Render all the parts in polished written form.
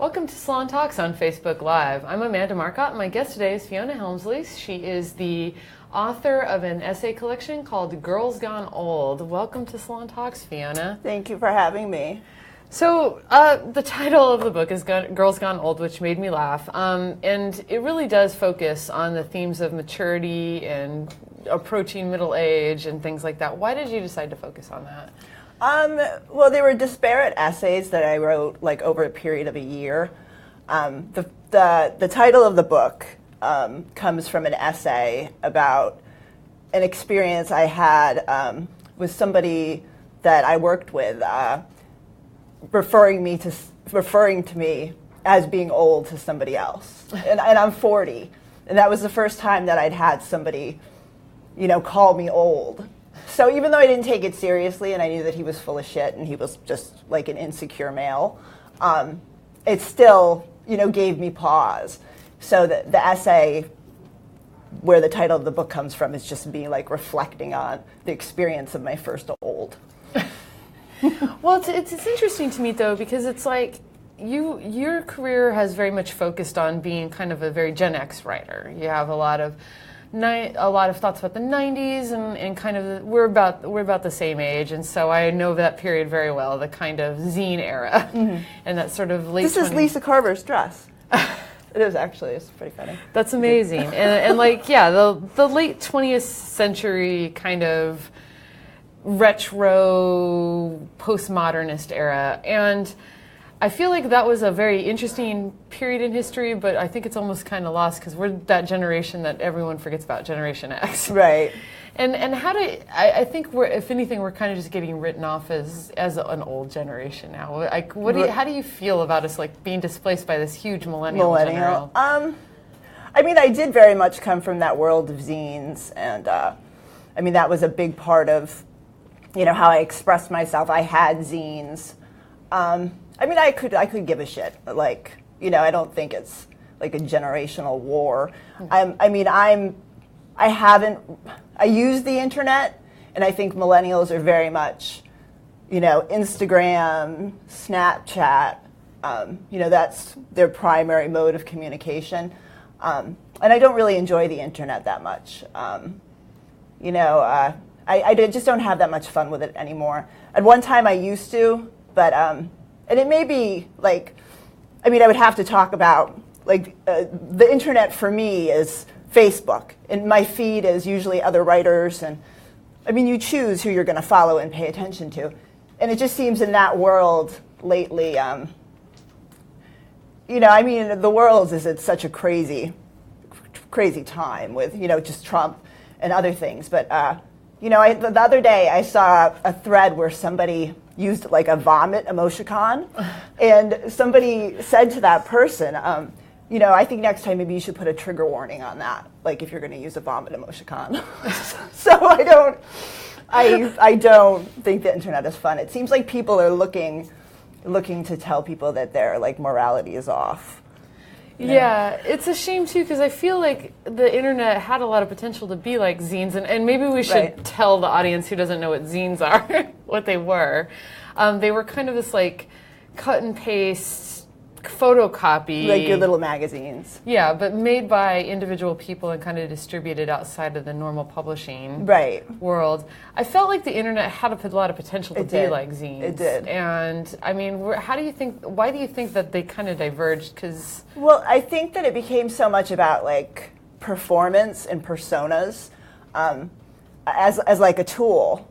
Welcome to Salon Talks on Facebook Live. I'm Amanda Marcotte, and my guest today is Fiona Helmsley. She is the author of an essay collection called Girls Gone Old. Welcome to Salon Talks, Fiona. Thank you for having me. So the title of the book is Girls Gone Old, which made me laugh. And it really does focus on the themes of maturity and approaching middle age and things like that. Why did you decide to focus on that? Well, they were disparate essays that I wrote like over a period of a year. The title of the book comes from an essay about an experience I had with somebody that I worked with, referring to me as being old to somebody else, and I'm 40, and that was the first time that I'd had somebody, call me old. So even though I didn't take it seriously and I knew that he was full of shit and he was just like an insecure male, it still, gave me pause. So the essay where the title of the book comes from is just me like reflecting on the experience of my first old. Well, it's interesting to me though, because it's like your career has very much focused on being kind of a very Gen X writer. You have a lot of thoughts about the 90s and kind of we're about the same age, and so I know that period very well, the kind of zine era, and that sort of late. This is Lisa Carver's dress. It is actually. It's pretty funny. That's amazing, and like the late 20th century kind of retro postmodernist era, and I feel like that was a very interesting period in history, but I think it's almost kind of lost because we're that generation that everyone forgets about, Generation X. Right. And I think if anything, we're kind of just getting written off as an old generation now. Like, how do you feel about us like being displaced by this huge millennial general? I mean, I did very much come from that world of zines, and I mean that was a big part of, how I expressed myself. I had zines. I mean, I could give a shit. Like, I don't think it's like a generational war. I use the internet, and I think millennials are very much, Instagram, Snapchat, that's their primary mode of communication. And I don't really enjoy the internet that much. I just don't have that much fun with it anymore. At one time I used to, but, and it may be like, I would have to talk about like the internet for me is Facebook, and my feed is usually other writers, and you choose who you're going to follow and pay attention to, and it just seems in that world lately, the world is at such a crazy time with just Trump and other things, but the other day I saw a thread where somebody used like a vomit emoticon, and somebody said to that person, I think next time maybe you should put a trigger warning on that, like if you're going to use a vomit emoticon. So I don't think the internet is fun. It seems like people are looking to tell people that their like morality is off. Yeah, it's a shame too, because I feel like the internet had a lot of potential to be like zines, and maybe we should tell the audience who doesn't know what zines are what they were. They were kind of this like cut and paste photocopy, like your little magazines. Yeah, but made by individual people and kind of distributed outside of the normal publishing world. I felt like the internet had a lot of potential to be like zines. It did. And why do you think that they kind of diverged? Well, I think that it became so much about like performance and personas as like a tool,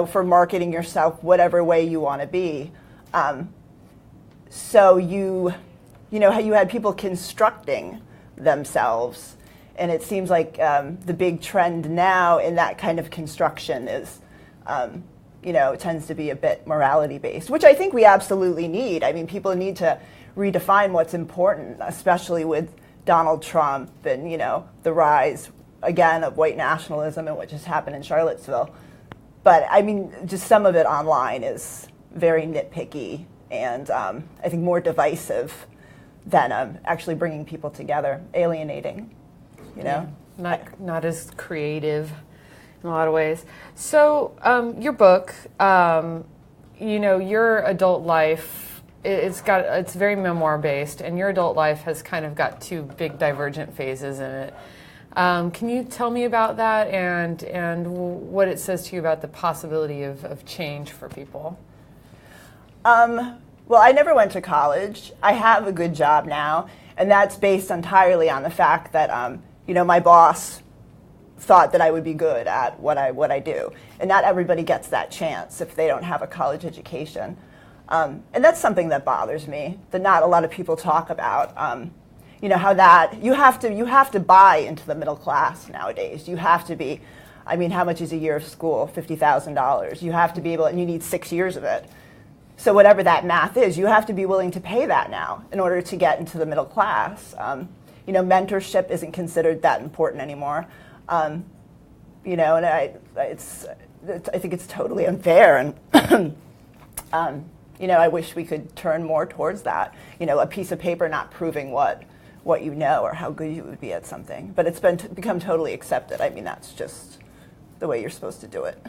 for marketing yourself whatever way you want to be. So you had people constructing themselves, and it seems like the big trend now in that kind of construction is, tends to be a bit morality based, which I think we absolutely need. People need to redefine what's important, especially with Donald Trump and the rise again of white nationalism and what just happened in Charlottesville. But just some of it online is very nitpicky, and I think more divisive than actually bringing people together, alienating, Not as creative in a lot of ways. So your book, your adult life it's very memoir based, and your adult life has kind of got two big divergent phases in it. Can you tell me about that and what it says to you about the possibility of change for people? Well, I never went to college. I have a good job now, and that's based entirely on the fact that my boss thought that I would be good at what I do, and not everybody gets that chance if they don't have a college education, and that's something that bothers me. That not a lot of people talk about. How that you have to buy into the middle class nowadays. You have to be. I mean, how much is a year of school? $50,000. You have to be able, and you need 6 years of it. So whatever that math is, you have to be willing to pay that now in order to get into the middle class. Mentorship isn't considered that important anymore. And I think it's totally unfair. And I wish we could turn more towards that. A piece of paper not proving what you know or how good you would be at something. But it's become totally accepted. I mean, that's just the way you're supposed to do it.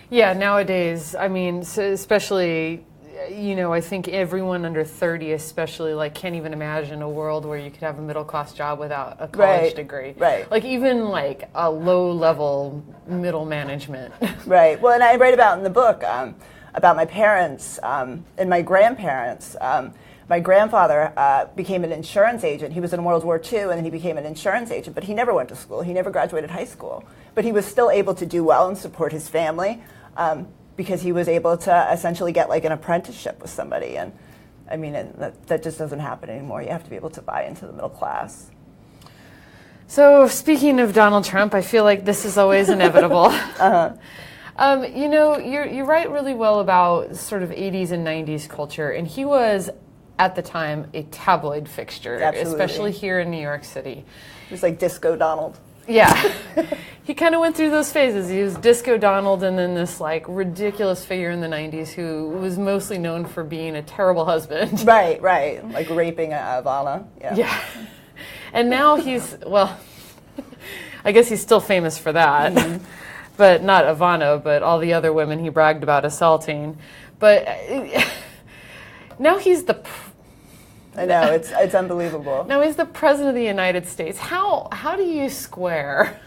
Yeah, nowadays, I mean, so especially, I think everyone under 30 especially, can't even imagine a world where you could have a middle-class job without a college degree. Right. Even a low-level middle management. Right. Well, and I write about in the book about my parents and my grandparents. My grandfather became an insurance agent. He was in World War II, and then he became an insurance agent, but he never went to school. He never graduated high school. But he was still able to do well and support his family because he was able to essentially get an apprenticeship with somebody. And I mean, that just doesn't happen anymore. You have to be able to buy into the middle class. So speaking of Donald Trump, I feel like this is always inevitable. You write really well about sort of 80s and 90s culture, and he was, at the time, a tabloid fixture, Absolutely. Especially here in New York City. He was like Disco Donald. Yeah. He kind of went through those phases. He was Disco Donald and then this ridiculous figure in the 90s who was mostly known for being a terrible husband. Right. Like raping Ivana. Yeah. And now he's, I guess he's still famous for that. Mm-hmm. But not Ivana, but all the other women he bragged about assaulting. But now he's I know, it's unbelievable. Now he's the president of the United States. How do you square?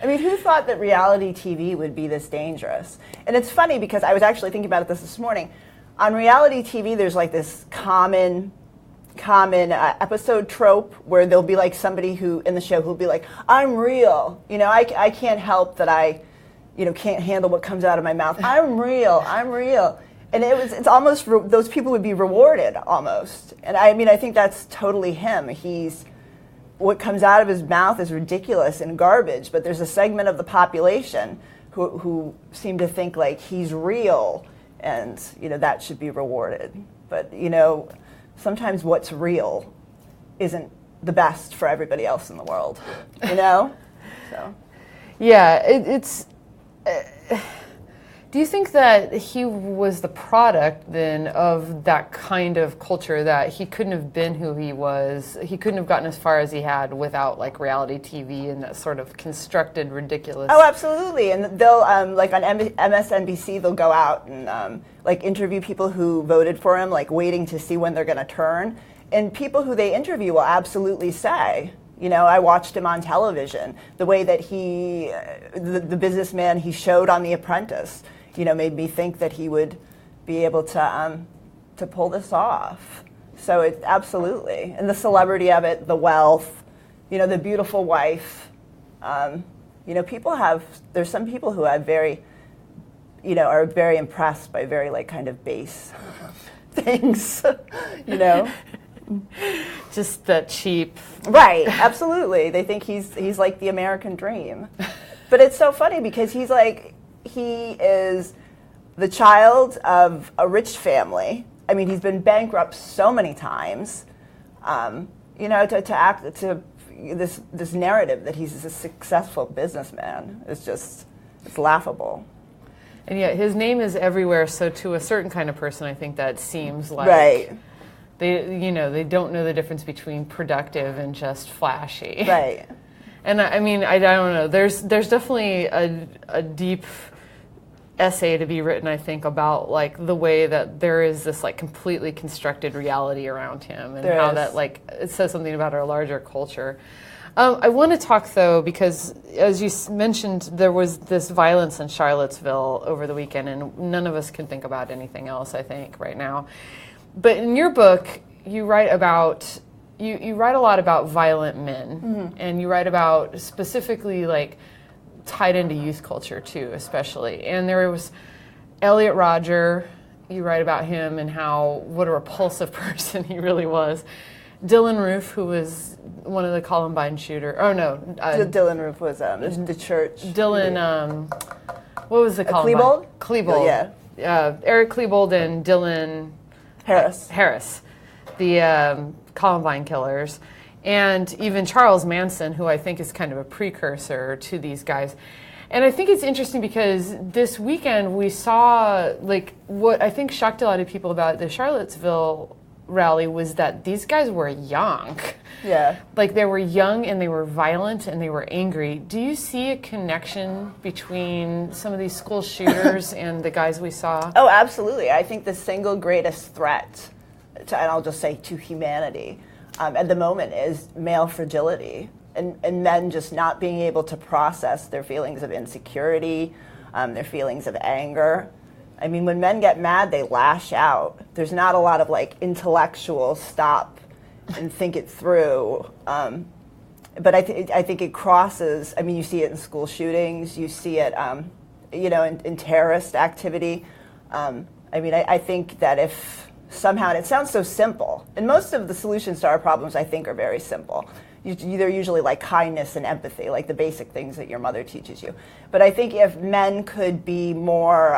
I mean, who thought that reality TV would be this dangerous? And it's funny because I was actually thinking about this morning. On reality TV, there's this common episode trope where there'll be somebody who in the show who'll be like, I'm real. I can't help that I, can't handle what comes out of my mouth. I'm real. And it's almost, those people would be rewarded almost. And I mean, I think that's totally him. What comes out of his mouth is ridiculous and garbage, but there's a segment of the population who seem to think he's real and, that should be rewarded. But, sometimes what's real isn't the best for everybody else in the world, So. Yeah, it's... Do you think that he was the product then of that kind of culture, that he couldn't have been who he was, he couldn't have gotten as far as he had without reality TV and that sort of constructed ridiculous... Oh, absolutely. And they'll, on MSNBC, they'll go out and interview people who voted for him, waiting to see when they're going to turn. And people who they interview will absolutely say, I watched him on television. The way that the businessman he showed on The Apprentice, made me think that he would be able to pull this off. So it absolutely, and the celebrity of it, the wealth, the beautiful wife. There's some people who have are very impressed by very kind of base things, Just that cheap. Right, absolutely. They think he's like the American dream. But it's so funny because he is the child of a rich family. I mean, he's been bankrupt so many times. To act to this narrative that he's a successful businessman is it's laughable. And yet his name is everywhere, so to a certain kind of person, I think that seems like right. They don't know the difference between productive and just flashy. Right. And I mean, I don't know. There's definitely a deep essay to be written, I think, about like the way that there is this like completely constructed reality around him, and how that like it says something about our larger culture. I want to talk though, because as you mentioned, there was this violence in Charlottesville over the weekend, and none of us can think about anything else, I think, right now. But in your book, you write about you write a lot about violent men, and you write about specifically like tied into youth culture too, especially. And there was Elliot Rodger. You write about him and how what a repulsive person he really was. Dylan Roof, who was one of the Columbine shooter. Oh no, Dylan Roof was the church. Dylan, what was the Columbine? Klebold? Klebold. Yeah. Eric Klebold and Dylan Harris, the Columbine killers, and even Charles Manson, who I think is kind of a precursor to these guys. And I think it's interesting because this weekend we saw like what I think shocked a lot of people about the Charlottesville rally was that these guys were young. Yeah. Like they were young and they were violent and they were angry. Do you see a connection between some of these school shooters and the guys we saw? Oh, absolutely. I think the single greatest threat, and I'll just say to humanity, at the moment is male fragility and men just not being able to process their feelings of insecurity, their feelings of anger. I mean, when men get mad, they lash out. There's not a lot of like intellectual stop and think it through. But I think it crosses. I mean, you see it in school shootings. You see it, in terrorist activity. I mean, I think that if somehow, and it sounds so simple, and most of the solutions to our problems, I think, are very simple. They're usually like kindness and empathy, like the basic things that your mother teaches you. But I think if men could be more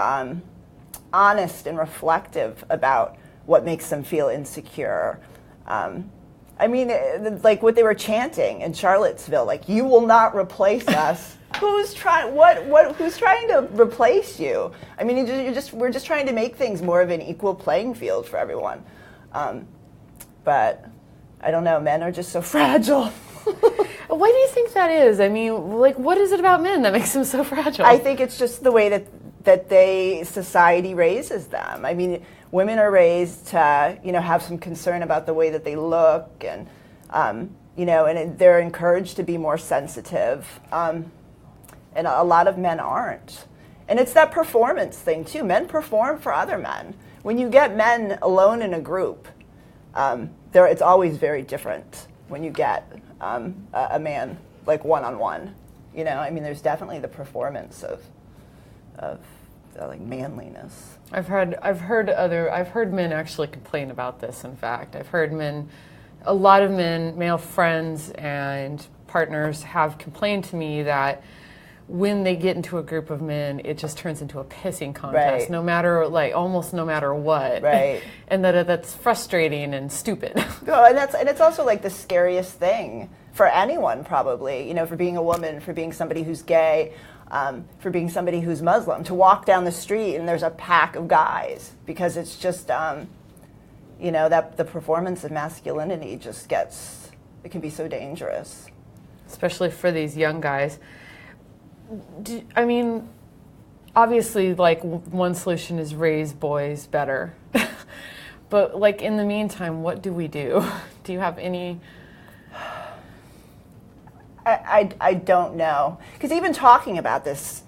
honest and reflective about what makes them feel insecure. I mean, like what they were chanting in Charlottesville, like, you will not replace us. Who's trying to replace you? I mean, we're just trying to make things more of an equal playing field for everyone. But I don't know, men are just so fragile. Why do you think that is? I mean, like, what is it about men that makes them so fragile? I think it's just the way that society raises them. I mean, women are raised to, have some concern about the way that they look, and, and they're encouraged to be more sensitive. And a lot of men aren't. And it's that performance thing, too. Men perform for other men. When you get men alone in a group, it's always very different when you get a man, like, one-on-one. I mean, there's definitely the performance of like manliness. I've heard men actually complain about this. In fact, I've heard a lot of men, male friends and partners have complained to me that when they get into a group of men, it just turns into a pissing contest, right. Almost no matter what. Right. And that's frustrating and stupid. No, and it's also like the scariest thing for anyone, probably, for being a woman, for being somebody who's gay, for being somebody who's Muslim, to walk down the street and there's a pack of guys, because it's just, that the performance of masculinity it can be so dangerous. Especially for these young guys. I mean, obviously, like, one solution is raise boys better. But, like, in the meantime, what do we do? Do you have any... I don't know. Because even talking about this,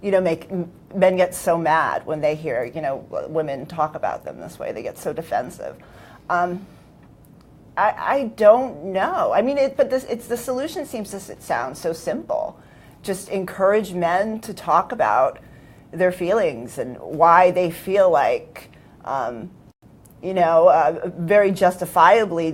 make men get so mad when they hear, women talk about them this way. They get so defensive. I don't know. I mean, the solution seems to sound so simple. Just encourage men to talk about their feelings and why they feel like, very justifiably,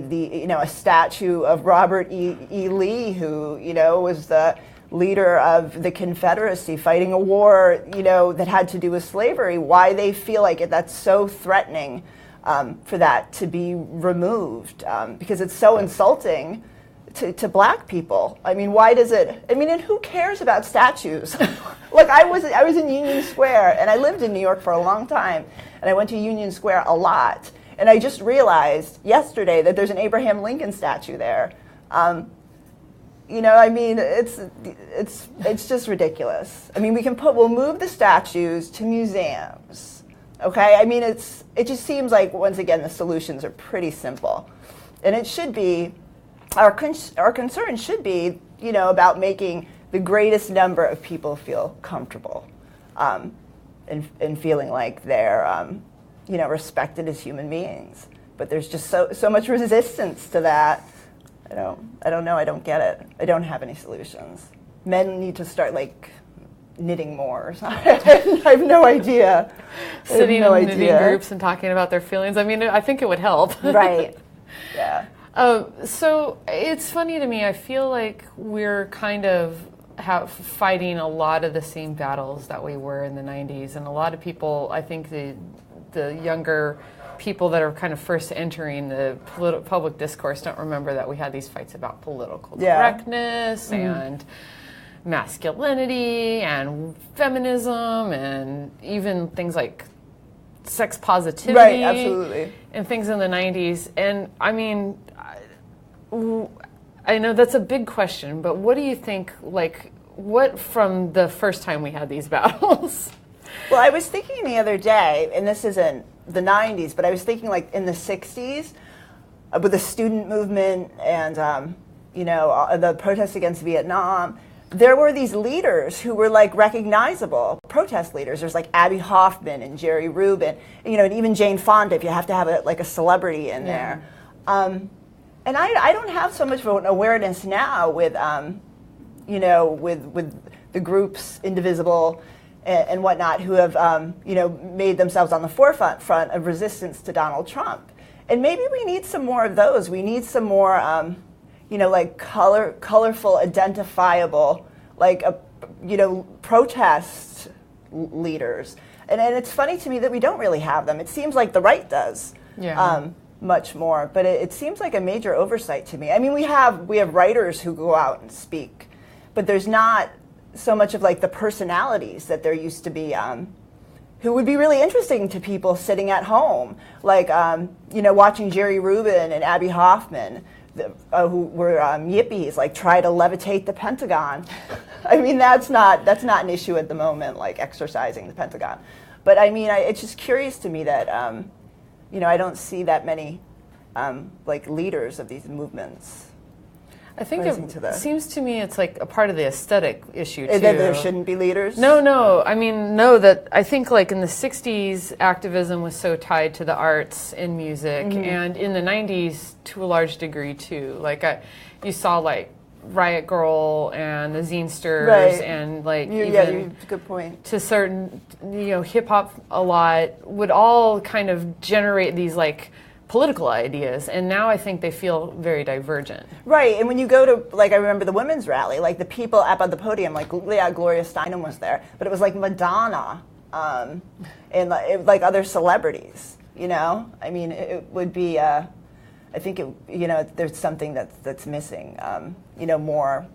a statue of Robert E. Lee, who, was the leader of the Confederacy fighting a war, that had to do with slavery, why they feel like that's so threatening for that to be removed, because it's so insulting to black people. I mean, why does it? I mean, and who cares about statues? Like, I was in Union Square, and I lived in New York for a long time, and I went to Union Square a lot, and I just realized yesterday that there's an Abraham Lincoln statue there. You know, I mean, it's just ridiculous. I mean, we'll move the statues to museums, okay? I mean, it just seems like, once again, the solutions are pretty simple. And it should be, our concern should be, you know, about making the greatest number of people feel comfortable and feeling like they're, you know, respected as human beings. But there's just so much resistance to that. I don't know. I don't get it. I don't have any solutions. Men need to start like knitting more or something. I have no idea. Sitting in knitting groups and talking about their feelings. I mean, I think it would help. Right. Yeah. So it's funny to me. I feel like we're kind of fighting a lot of the same battles that we were in the 90s. And a lot of people, I think the younger people that are kind of first entering the public discourse don't remember that we had these fights about political correctness and masculinity and feminism and even things like sex positivity, right, absolutely, and things in the 90s. And I mean, I know that's a big question, but what do you think, like, what from the first time we had these battles? Well, I was thinking the other day, and this isn't the 90s, but I was thinking like in the 60s with the student movement and, you know, the protests against Vietnam, there were these leaders who were like recognizable protest leaders. There's like Abby Hoffman and Jerry Rubin, you know, and even Jane Fonda, if you have to have a celebrity in there. And I don't have so much of an awareness now with, you know, with the groups Indivisible and whatnot, who have, you know, made themselves on the forefront of resistance to Donald Trump. And maybe we need some more of those. We need some more, you know, like colorful, identifiable, like, you know, protest leaders. And it's funny to me that we don't really have them. It seems like the right does much more, but it seems like a major oversight to me. I mean, we have writers who go out and speak, but there's not so much of like the personalities that there used to be, who would be really interesting to people sitting at home, like you know, watching Jerry Rubin and Abby Hoffman, who were yippies, like try to levitate the Pentagon. I mean, that's not an issue at the moment, like exercising the Pentagon. But I mean, it's just curious to me that you know, I don't see that many like leaders of these movements. I think it seems to me it's like a part of the aesthetic issue too. That there shouldn't be leaders? No. I mean, no, that I think like in the 60s, activism was so tied to the arts and music, and in the 90s to a large degree too. Like you saw like Riot Girl and the Zinesters and like even good point. To certain, you know, hip hop a lot would all kind of generate these like political ideas, and now I think they feel very divergent. Right, and when you go to, like, I remember the women's rally, like the people up on the podium, like, yeah, Gloria Steinem was there, but it was like Madonna and like other celebrities, you know? I mean, it would be, I think, you know, there's something that's missing, you know, more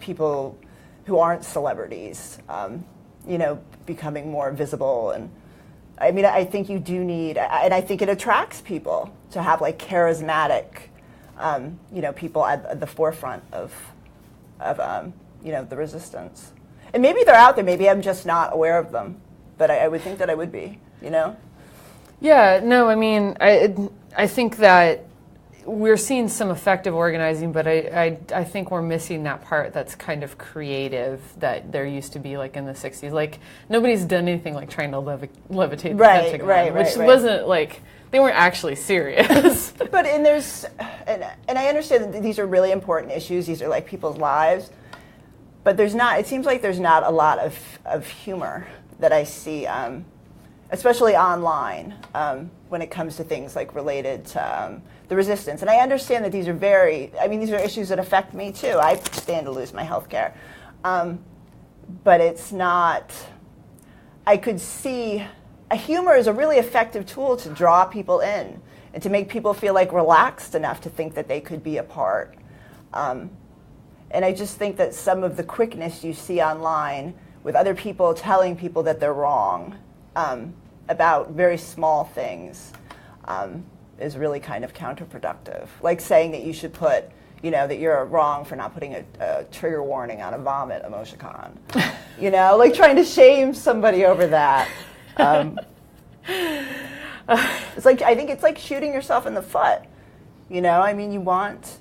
people who aren't celebrities, you know, becoming more visible. And I mean, I think you do need, and I think it attracts people to have like charismatic, you know, people at the forefront of you know, the resistance. And maybe they're out there. Maybe I'm just not aware of them. But I would think that I would be, you know? Yeah, no, I mean, I think that we're seeing some effective organizing, but I think we're missing that part that's kind of creative that there used to be like in the 60s. Like nobody's done anything like trying to levitate the Pentagon, which wasn't like, they weren't actually serious. But and I understand that these are really important issues. These are like people's lives. But it seems like there's not a lot of humor that I see, especially online, when it comes to things like related to the resistance. And I understand that these are issues that affect me too. I stand to lose my health care. But it's not, I could see, humor is a really effective tool to draw people in and to make people feel like relaxed enough to think that they could be a part. And I just think that some of the quickness you see online with other people telling people that they're wrong about very small things is really kind of counterproductive. Like saying that you should put, you know, that you're wrong for not putting a trigger warning on a vomit emoticon. You know, like trying to shame somebody over that. It's like, I think it's like shooting yourself in the foot. You know, I mean, you want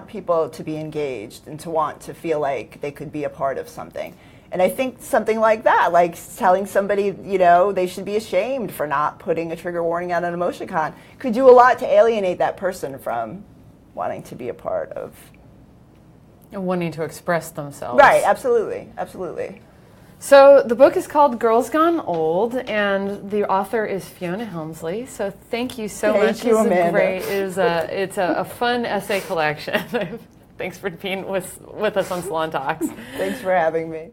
people to be engaged and to want to feel like they could be a part of something. And I think something like that, like telling somebody, you know, they should be ashamed for not putting a trigger warning on an emoticon, could do a lot to alienate that person from wanting to be a part of. And wanting to express themselves. Right, absolutely, absolutely. So the book is called Girls Gone Old, and the author is Fiona Helmsley. So thank you so much. Thank you, Amanda. It's a fun essay collection. Thanks for being with us on Salon Talks. Thanks for having me.